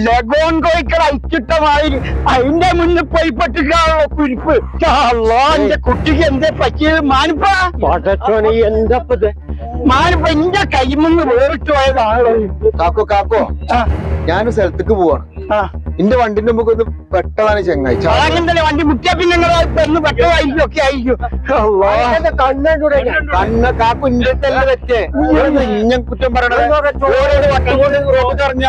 Leghorn കോയിക്കൾ അയച്ചിട്ടമാതിരി അതിന്റെ മുന്നിൽ പോയി പെട്ടിട്ടാണല്ലോ കുരിപ്പ്. എന്റെ കുട്ടിക്ക് എന്തേ പറ്റിയത്? മാനിപ്പ എന്താ മാനിപ്പ എന്റെ കൈമുന്ന് വേറിട്ട് പോയതാണല്ലോ. കാക്കോ ഞാനൊരു സ്ഥലത്തേക്ക് പോവാണ്. എന്റെ വണ്ടിന്റെ മുമ്പ് ഒന്ന് പെട്ടതാണ് ചെങ്ങായി. അങ്ങനെ വണ്ടി മുട്ടിയ പിന്നെ പെണ്ണ് പെട്ടതായിരിക്കും ഒക്കെ ആയിരിക്കും. കണ്ണ് കാക്കു ഇന്റെ തന്നെ തെറ്റേ ഇഞ്ഞ കുറ്റം പറയണത്. പറഞ്ഞ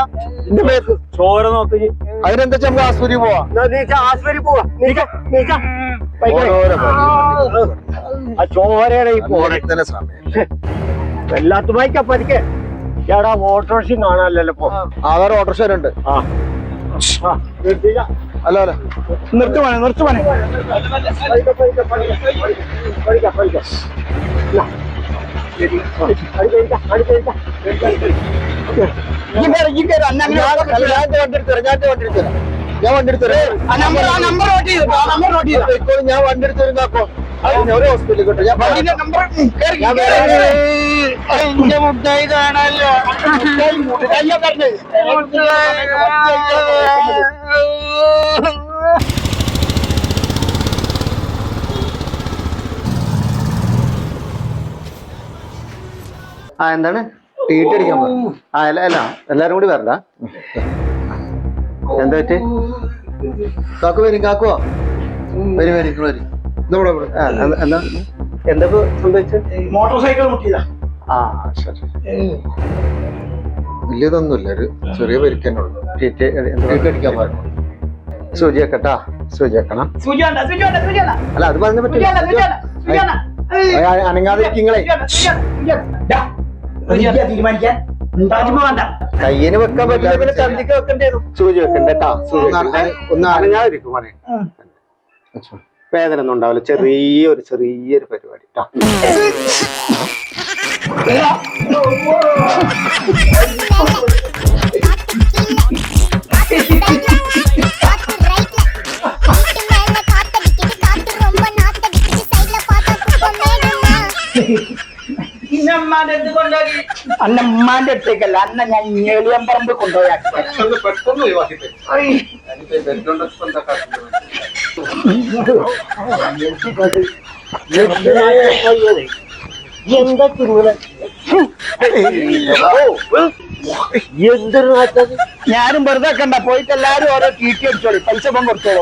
എന്റെ മേത്ത് ചോര നോക്കി. അതിനെന്താ നമുക്ക് ആസ്പത്രി പോവാ. ആശുപത്രി പോവാ. ചോരയുടെ ഈ പോരത്തിന് സമയം എല്ലാത്തുമായിക്കാ പരിക്കേ. എടാ ഓട്ടോറിക്ഷ കാണാനല്ലോ ഇപ്പൊ. വേറെ ഓട്ടോറിക്ഷ ഉണ്ട്. അല്ല നിർത്തുവാനെ ഞാൻ വണ്ടി എടുത്തരാം. ഞാൻ വണ്ടി എടുത്തരും കാക്കോ. ഒരു ഹോസ്പിറ്റലിൽ കിട്ടും. എന്റെ മുട്ടായി കാണാനല്ലോ. എന്താണ് ടീറ്റ് അടിക്കാൻ പറഞ്ഞു. അല്ല എല്ലാരും കൂടി വരണ്ട. എന്താ പറ്റി? കാക്കു വരും. കാക്കുവോ വരും. എന്താ സംഭവിച്ചത്? മോട്ടോർ സൈക്കിൾ മുട്ടിയതാ. ശരി. വലിയതൊന്നുമില്ല, ഒരു ചെറിയ പരിക്കന്നുള്ളൂ. ടീറ്റ് അടിക്കാൻ പറഞ്ഞു. സൂചി വെക്കട്ടാ. സൂചി വെക്കണം. അല്ല അത് പറഞ്ഞ പറ്റില്ല. അനങ്ങാതിരിക്കങ്ങളെ കയ്യിന് വെക്കാൻ പറ്റില്ല. പിന്നെ ചന്തിക്ക് വെക്കേണ്ടി. സൂചി വെക്കണ്ടേട്ടാ. ഒന്ന് അനങ്ങാതിരിക്കും. വേദന ഒന്നും ഉണ്ടാവില്ല. ചെറിയൊരു പരിപാടി ട്ടാ. അന്നമ്മാന്റെ അടുത്തേക്കല്ല, അന്ന ഞാൻ ഞേളിയമ്പറമ്പ് കൊണ്ടുപോയി. ഞാനും വെറുതെ കണ്ട പോയിട്ട് എല്ലാരും ഓരോ ടീറ്റി അടിച്ചോളി. പൈസ കൊടുത്തോളൂ.